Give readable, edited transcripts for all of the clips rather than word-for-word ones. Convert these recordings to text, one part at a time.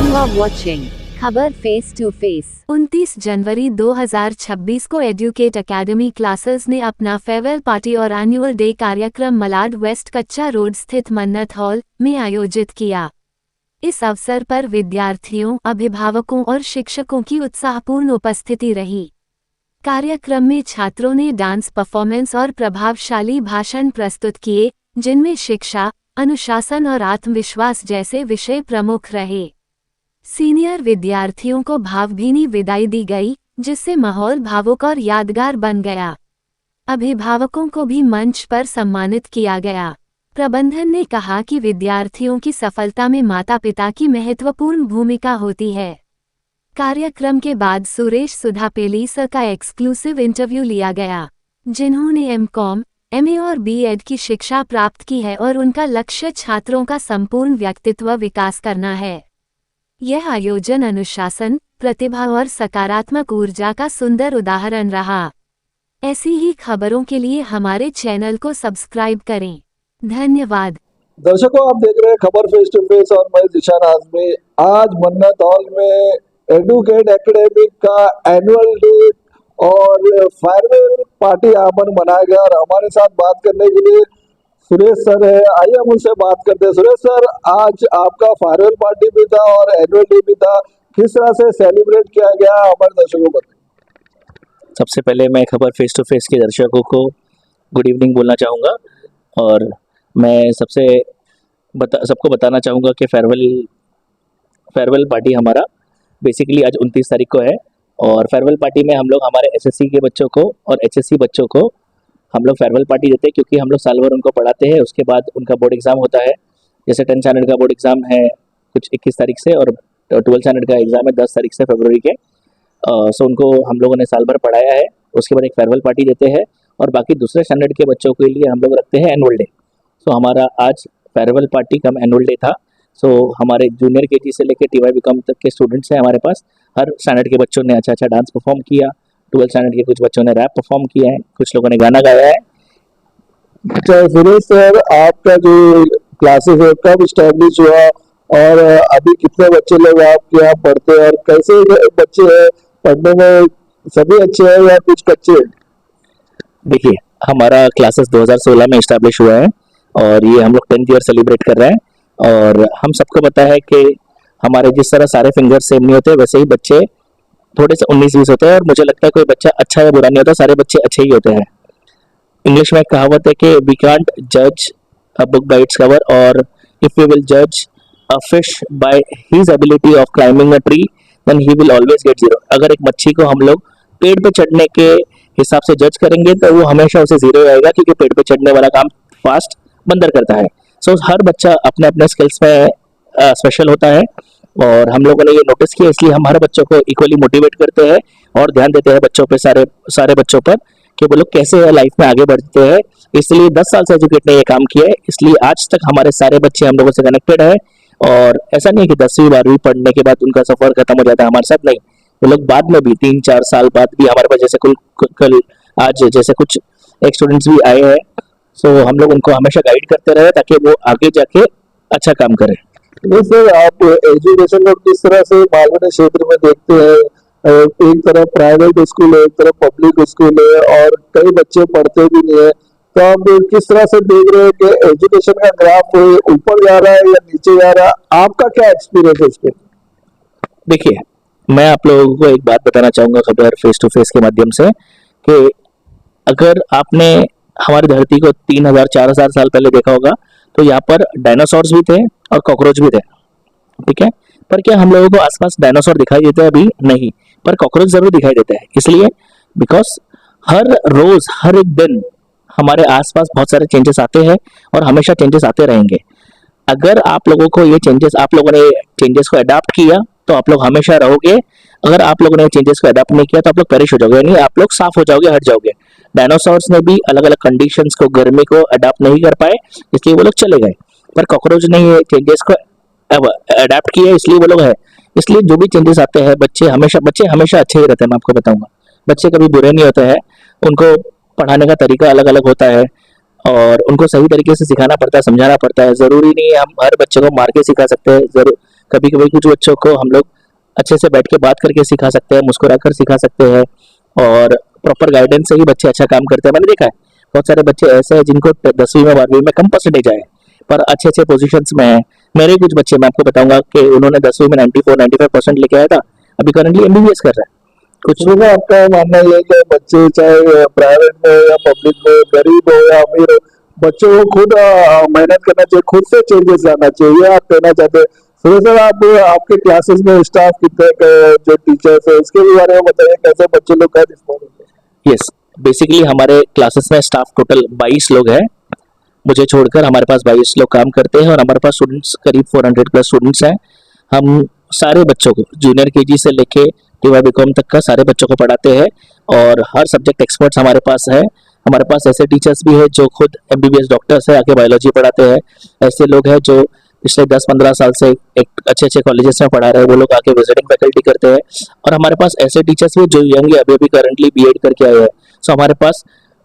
You are watching खबर face to face. 29 जनवरी 2026 को educate academy classes ने अपना फेयरवेल पार्टी और एनुअल डे कार्यक्रम मलाड वेस्ट कच्चा रोड स्थित मन्नत हॉल में आयोजित किया। इस अवसर पर विद्यार्थियों, अभिभावकों और शिक्षकों की उत्साहपूर्ण उपस्थिति रही। कार्यक्रम में छात्रों ने डांस परफॉर्मेंस और प्रभावशाली भाषण प्रस्तुत किए, जिनमें शिक्षा, अनुशासन और आत्मविश्वास जैसे विषय प्रमुख रहे। सीनियर विद्यार्थियों को भावभीनी विदाई दी गई, जिससे माहौल भावुक और यादगार बन गया। अभिभावकों को भी मंच पर सम्मानित किया गया। प्रबंधन ने कहा कि विद्यार्थियों की सफलता में माता-पिता की महत्वपूर्ण भूमिका होती है। कार्यक्रम के बाद सुरेश सुधापेली सर का एक्सक्लूसिव इंटरव्यू लिया गया, जिन्होंने एमकॉम, एमए और बीएड की शिक्षा प्राप्त की है और उनका लक्ष्य छात्रों का संपूर्ण व्यक्तित्व विकास करना है। यह आयोजन अनुशासन, प्रतिभा और सकारात्मक ऊर्जा का सुंदर उदाहरण रहा। ऐसी ही खबरों के लिए हमारे चैनल को सब्सक्राइब करें। धन्यवाद। दर्शकों, आप देख रहे हैं खबर फेस टू फेस और मैं जिशान आजमी। आज मन्नत हॉल में एडुकेट एकेडमिक का एनुअल डे और फेयरवेल पार्टी यहाँ पर मनाया गया और हमारे साथ बात करने के लिए सुरेश सर है। आइए हम उनसे बात करते हैं। सुरेश सर, आज आपका फेयरवेल पार्टी भी था और एनुअल डे भी था, किस तरह से सेलिब्रेट किया गया हमारे दर्शकों को? सबसे पहले मैं खबर फेस टू फेस के दर्शकों को गुड इवनिंग बोलना चाहूँगा और मैं सबको बताना चाहूँगा कि फेयरवेल पार्टी हमारा बेसिकली आज 29 तारीख को है और फेयरवेल पार्टी में हम लोग हमारे एसएससी के बच्चों को और एचएससी बच्चों को हम लोग फेयरवेल पार्टी देते हैं, क्योंकि हम लोग साल भर उनको पढ़ाते हैं। उसके बाद उनका बोर्ड एग्ज़ाम होता है, जैसे 10th स्टैंडर्ड का बोर्ड एग्ज़ाम है कुछ 21 तारीख से और 12th स्टैंडर्ड का एग्ज़ाम है 10 तारीख से फरवरी के। सो उनको हम लोगों ने साल भर पढ़ाया है। उसके बाद एक फेयरवेल पार्टी देते हैं और बाकी दूसरे स्टैंडर्ड के बच्चों के लिए हम लोग रखते हैं एनुअल डे। सो हमारा आज फेयरवेल पार्टी कम एनुअल डे था। सो हमारे जूनियर केजी से लेकर टीवाई बीकॉम तक के स्टूडेंट्स हैं हमारे पास। हर स्टैंडर्ड के बच्चों ने अच्छा डांस परफॉर्म किया। 12th स्टैंडर्ड के कुछ बच्चों ने रैप परफॉर्म किया है, कुछ लोगों ने गाना गाया है। अच्छा सुरेश सर, आपका जो क्लासेस है कब स्टैब्लिश हुआ और अभी कितने बच्चे लोग आपके यहाँ पढ़ते हैं और कैसे बच्चे हैं? पढ़ने में सभी अच्छे हैं या कुछ कच्चे हैं? देखिए, हमारा क्लासेस 2016 में इस्टेब्लिश हुआ है और ये हम लोग 10th ईयर सेलिब्रेट कर रहे हैं। और हम सबको पता है कि हमारे जिस तरह सारे फिंगर सेम नहीं होते, वैसे ही बच्चे थोड़े से 19-20 होते हैं और मुझे लगता है कोई बच्चा अच्छा या बुरा नहीं होता, सारे बच्चे अच्छे ही होते हैं। इंग्लिश में एक कहावत है कि वी कांट जज a book by its cover और इफ वी विल जज a fish by his ability of climbing a tree then he will always get zero. अगर एक मच्छी को हम लोग पेड़ पे चढ़ने के हिसाब से जज करेंगे तो वो हमेशा उसे जीरो आएगा, क्योंकि पेड़ पे चढ़ने वाला काम फास्ट बंदर करता है। सो हर बच्चा अपने अपने स्किल्स में स्पेशल होता है और हम लोगों ने ये नोटिस किया, इसलिए हम हर बच्चों को इक्वली मोटिवेट करते हैं और ध्यान देते हैं बच्चों पे, सारे बच्चों पर कि वो लोग कैसे लाइफ में आगे बढ़ते हैं। इसलिए 10 साल से एजुकेट ने ये काम किया है, इसलिए आज तक हमारे सारे बच्चे हम लोगों से कनेक्टेड है। और ऐसा नहीं है कि 10वीं 12वीं पढ़ने के बाद उनका सफर खत्म हो जाता है हमारे साथ, नहीं, वो लोग बाद में भी 3-4 साल बाद भी हमारे पास, जैसे कल आज जैसे कुछ एक स्टूडेंट्स भी आए हैं। सो हम लोग उनको हमेशा गाइड करते रहे ताकि वो आगे जाके अच्छा काम करें। सर, आप एजुकेशन को किस तरह से मालवा क्षेत्र में देखते हैं? एक तरफ प्राइवेट स्कूल है, एक तरफ पब्लिक स्कूल है और कई बच्चे पढ़ते भी नहीं है, तो आप किस तरह से देख रहे हैं कि एजुकेशन का ग्राफ ऊपर जा रहा है या नीचे जा रहा है? आपका क्या एक्सपीरियंस है इसके? देखिए, मैं आप लोगों को एक बात बताना चाहूँगा खबर फेस टू फेस के माध्यम से कि अगर आपने हमारी धरती को 3000-4000 साल पहले देखा होगा तो यहाँ पर डायनासोर्स भी थे और कॉकरोच भी थे, ठीक है। पर क्या हम लोगों को आसपास डायनासोर दिखाई देते हैं? अभी नहीं, पर कॉकरोच जरूर दिखाई देते हैं। इसलिए बिकॉज हर रोज हर एक दिन हमारे आसपास बहुत सारे चेंजेस आते हैं और हमेशा चेंजेस आते रहेंगे। अगर आप लोगों को ये चेंजेस, आप लोगों ने चेंजेस को अडॉप्ट किया तो आप लोग हमेशा रहोगे। अगर आप लोगों ने चेंजेस को अडॉप्ट नहीं किया तो आप लोग पेरिश हो जाओगे, यानी आप लोग साफ हो जाओगे, हट जाओगे। डायनासोर्स ने भी अलग अलग कंडीशंस को, गर्मी को अडॉप्ट नहीं कर पाए, इसलिए वो लोग चले गए। पर कॉकरोच ने ये चेंजेस को अडॉप्ट किया, इसलिए वो लोग है। इसलिए जो भी चेंजेस आते हैं, बच्चे हमेशा अच्छे ही रहते हैं। मैं आपको बताऊंगा, बच्चे कभी बुरे नहीं होते हैं, उनको पढ़ाने का तरीका अलग अलग होता है और उनको सही तरीके से सिखाना पड़ता है, समझाना पड़ता है। ज़रूरी नहीं है हम हर बच्चे को मार के सिखा सकते हैं, ज़रूर कभी कभी कुछ बच्चों को हम लोग अच्छे से बैठ के बात करके सिखा सकते हैं, मुस्कुरा कर सिखा सकते हैं, और प्रॉपर गाइडेंस से ही बच्चे अच्छा काम करते हैं। मैंने देखा है बहुत सारे बच्चे ऐसे हैं जिनको 10वीं में 12वीं में कम परसेंटेज आए, पर अच्छे अच्छे पोजीशंस में है। मेरे कुछ बच्चे मैं आपको बताऊंगा कि उन्होंने 10वीं में 94-95% लेके आया था, अभी करंटली एमबीबीएस कर रहा है। कुछ शुरू में आपका मानना ये है कि बच्चे चाहे प्राइवेट में हो या पब्लिक में, गरीब हो या अमीर हो, बच्चों को खुद मेहनत करना चाहिए, खुद से चेंजेस लाना चाहिए, ये आप कहना चाहते हैं। सुरेश सर, आप आपके क्लासेस में स्टाफ कितने जो टीचर्स है इसके भी बारे में बताइए, कैसे बच्चे लोग का रिस्पॉन्स होता है? यस, बेसिकली हमारे क्लासेस में स्टाफ टोटल 22 लोग हैं, मुझे छोड़कर हमारे पास 22 लोग काम करते हैं, और हमारे पास स्टूडेंट्स करीब 400 प्लस स्टूडेंट्स हैं। हम सारे बच्चों को जूनियर केजी से लेके टीवाई बीकॉम तक का सारे बच्चों को पढ़ाते हैं, और हर सब्जेक्ट एक्सपर्ट्स हमारे पास है। हमारे पास ऐसे टीचर्स भी है जो खुद एमबीबीएस डॉक्टर्स है, आके बायोलॉजी पढ़ाते हैं। ऐसे लोग हैं जो पिछले 10-15 साल से एक अच्छे अच्छे कॉलेजेस में पढ़ा रहे हैं, वो लोग आके विजिटिंग फैकल्टी करते हैं। और हमारे पास ऐसे टीचर्स भी जो यंग है, अभी अभी करंटली बीएड करके आए हैं। सो हमारे पास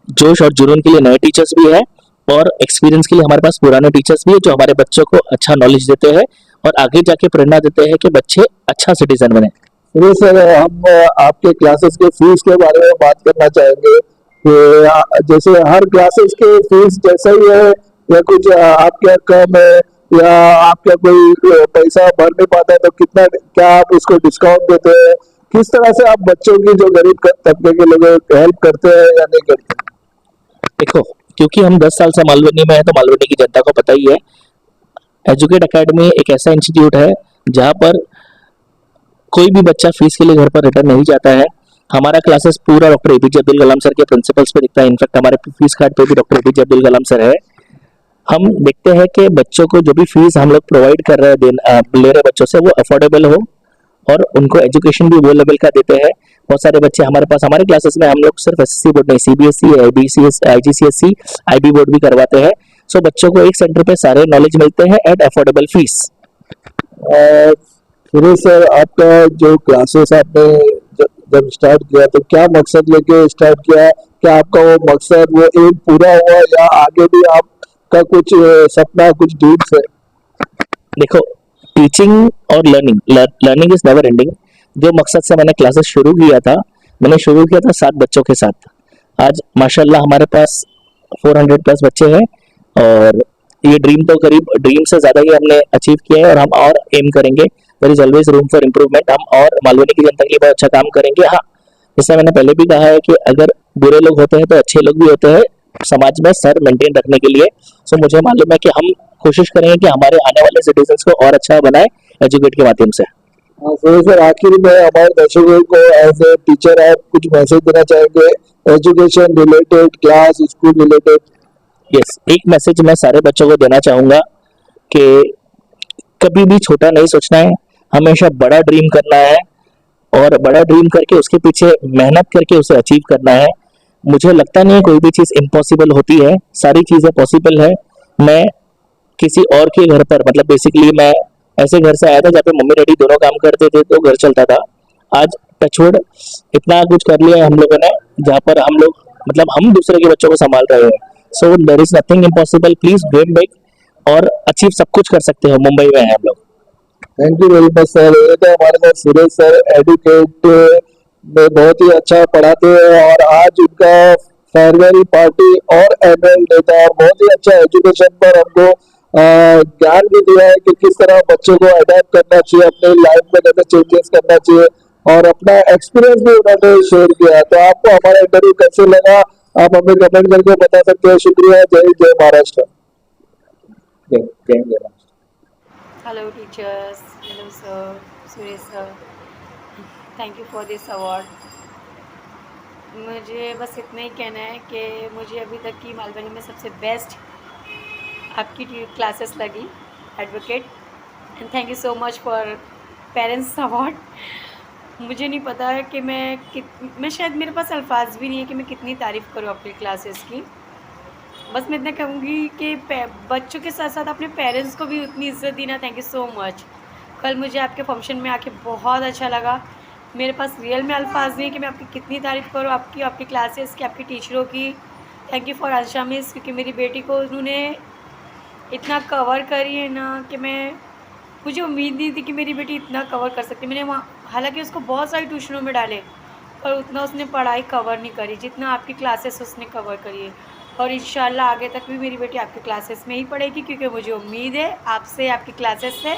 जोश और जुनून के लिए नए टीचर्स भी है, और एक्सपीरियंस के लिए हमारे पास पुराने टीचर्स भी है जो हमारे बच्चों को अच्छा नॉलेज देते हैं और आगे जाके प्रेरणा देते हैं कि बच्चे अच्छा सिटीजन बने। सुरेश सर, हम आपके क्लासेस के फीस के बारे में बात करना चाहेंगे कि जैसे हर क्लासेस के फीस जैसा ही है या कुछ आपके यहाँ कम है, या आपका कोई पैसा भर नहीं पाता है तो कितना, क्या आप उसको डिस्काउंट देते हैं? किस तरह से आप बच्चों की जो गरीब तबके के लोग हेल्प करते हैं या नहीं करते? देखो, क्योंकि हम 10 साल से मालवनी में है तो मालवनी की जनता को पता ही है, एजुकेट एकेडमी एक ऐसा इंस्टीट्यूट है जहाँ पर कोई भी बच्चा फीस के लिए घर पर रिटर्न नहीं जाता है। हमारा क्लासेस पूरा doctor APJ Abdul Kalam sir के प्रिंसिपल्स पे दिखता है। इनफैक्ट हमारे फीस कार्ड पे भी doctor APJ Abdul Kalam sir है। हम देखते हैं कि बच्चों को जो भी फीस हम लोग प्रोवाइड कर रहे हैं ले रहे बच्चों से, वो अफोर्डेबल हो, और उनको एजुकेशन भी वो लेवल का देते हैं। बहुत सारे बच्चे हमारे पास, हमारे क्लासेस में हम लोग सिर्फ एसएससी बोर्ड नहीं, सीबीएसई, आईबीसीएस, आईजीसीएसई, आईबी बोर्ड भी करवाते हैं। सो बच्चों को एक सेंटर पे सारे नॉलेज मिलते हैं at affordable fees. Suresh sir, आपका जो क्लासेस आपने जब स्टार्ट किया तो क्या मकसद लेके स्टार्ट किया? क्या आपका वो मकसद, वो एम पूरा हुआ, या आगे भी आपका कुछ सपना, कुछ ड्रीम्स है? देखो, टीचिंग और लर्निंग इज नेवर एंडिंग। जो मकसद से मैंने क्लासेस शुरू किया था, मैंने शुरू किया था 7 बच्चों के साथ। आज माशाल्लाह हमारे पास 400 प्लस बच्चे हैं, और ये ड्रीम तो करीब ड्रीम से ज़्यादा ही हमने अचीव किया है, और हम और एम करेंगे। There is always room for improvement. हम और मालवनी की जनता के लिए बहुत अच्छा काम करेंगे। हाँ, जैसे मैंने पहले भी कहा है कि अगर बुरे लोग होते हैं तो अच्छे लोग भी होते हैं समाज में सर मेंटेन रखने के लिए। सो मुझे मालूम है कि हम कोशिश करेंगे कि हमारे आने वाले सिटीजन्स को और अच्छा बनाए एजुकेट के माध्यम से। सुरेश सर, आखिर में हमारे दर्शकों को एज ए टीचर आप कुछ मैसेज देना चाहेंगे, education related, class, school related? Yes, एक मैसेज मैं सारे बच्चों को देना चाहूँगा कि कभी भी छोटा नहीं सोचना है, हमेशा बड़ा ड्रीम करना है, और बड़ा ड्रीम करके उसके पीछे मेहनत करके उसे अचीव करना है। मुझे लगता नहीं है कोई भी चीज़ इम्पॉसिबल होती है, सारी चीज़ें पॉसिबल है। मैं किसी और के घर पर, मतलब बेसिकली मैं ऐसे घर से आया था जहाँ पे मम्मी डैडी दोनों काम करते थे तो घर चलता था। आज टचवुड इतना कुछ कर लिया है हम लोगों ने, जहाँ पर हम लोग, मतलब हम दूसरे के बच्चों को संभाल रहे हैं। So there is nothing impossible, please dream big, और अचीव सब कुछ कर सकते हो। मुंबई में है हम लोग। Thank you very much sir. ये तो हमारे साथ सुरेश सर एडुकेट में बहुत ही अच्छा पढ़ाते हैं, और आज उनका फेयरवेल पार्टी और एनुअल डे था, और बहुत ही अच्छा एजुकेशन पर हमको ज्ञान भी दिया है कि किस तरह बच्चों को अडेप्ट करना चाहिए, अपने लाइफ में कैसे चेंजेस करना चाहिए, और अपना एक्सपीरियंस भी उन्होंने शेयर किया। तो आपको हमारा इंटरव्यू कैसे लगा, आप हमें कमेंट करके बता सकते हैं। शुक्रिया। जय जय Maharashtra. Hello teachers, hello sir, Suresh sir. Thank you for this award. मुझे बस इतना ही कहना है कि मुझे अभी तक की मालवनी में सबसे बेस्ट आपकी क्लासेस लगी, advocate, and thank you so much for parents award. मुझे नहीं पता है कि मैं शायद मेरे पास अल्फाज भी नहीं है कि मैं कितनी तारीफ़ करूँ आपकी क्लासेस की। बस मैं इतना कहूँगी कि बच्चों के साथ साथ अपने पेरेंट्स को भी उतनी इज्जत देना। Thank you so much. कल मुझे आपके फंक्शन में आके बहुत अच्छा लगा। मेरे पास रियल में अल्फाज नहीं है कि मैं आपकी कितनी तारीफ़ करूँ, आपकी क्लासेस की, आपकी टीचरों की। Thank you for Asha miss, क्योंकि मेरी बेटी को उन्होंने इतना कवर करी है ना कि मुझे उम्मीद नहीं थी कि मेरी बेटी इतना कवर कर सकती। मैंने वहाँ हालांकि उसको बहुत सारी ट्यूशनों में डाले, पर उतना उसने पढ़ाई कवर नहीं करी जितना आपकी क्लासेस उसने कवर करी है। और इंशाल्लाह आगे तक भी मेरी बेटी आपकी क्लासेस में ही पढ़ेगी, क्योंकि मुझे उम्मीद है आपसे, आपकी क्लासेस से।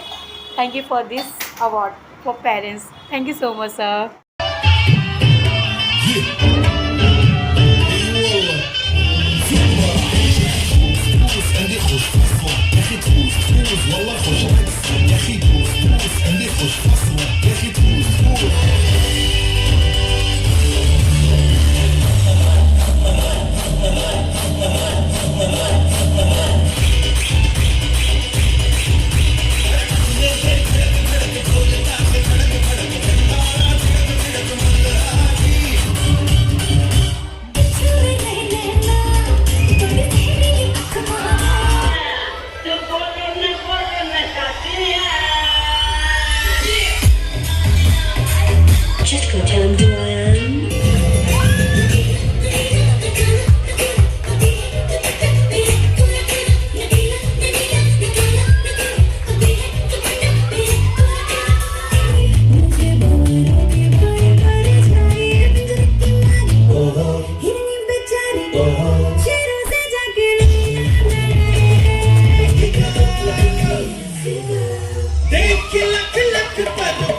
Thank you for this award for parents. Thank you so much sir. Just go tell him who I am. देख लख लख पर